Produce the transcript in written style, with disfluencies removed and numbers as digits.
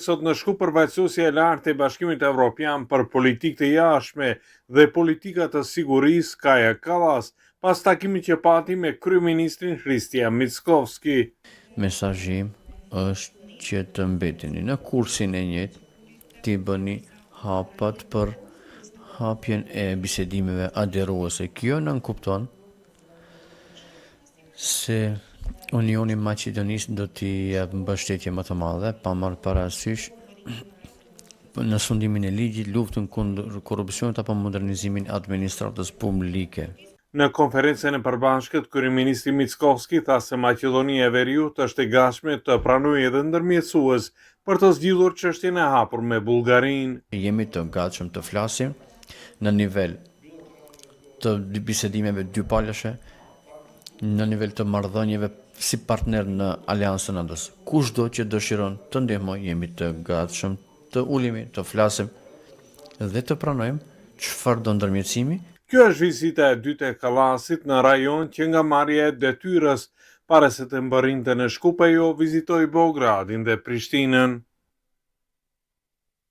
Sot në Shkup përfaqësuesja e lartë e Bashkimit Evropian për politikë të jashtme dhe politika të sigurisë Kaja Kallas, pas takimit që pati me kryeministrin Hristijan Mickovski. Mesazhi im është që të mbeteni në kursin e njëjtë, t'i bëni hapat për hapjen e bisedimeve aderuese. Kjo nënkupton se Unioni Maqedonisë do t'i jap mbështetje më të madhe, pa marrë parasysh në sundimin e ligjit, luftën kundër korrupsionit apo modernizimin e administratës publike. Në konferencën e përbashkët, kryeministri Mickovski tha se Maqedonia e Veriut është e gatshme të pranojë edhe ndërmjetësues për të zgjidhur çështjen e hapur me Bullgarinë. Jemi të gatshëm të flasim në nivel të bisedimeve dypalëshe, në nivel të marrëdhënieve si partner në Aleancën Andës. Kushdo që dëshiron të ndihmojë, jemi të gatshëm të ulemi, të flasim dhe të pranojmë çfarë do ndërmjetësimi. Kjo është vizita e dytë e Kallasit në rajon që nga marrja e detyrës para se të mbërrinte në Shkup ajo vizitoi Beogradin dhe Prishtinën.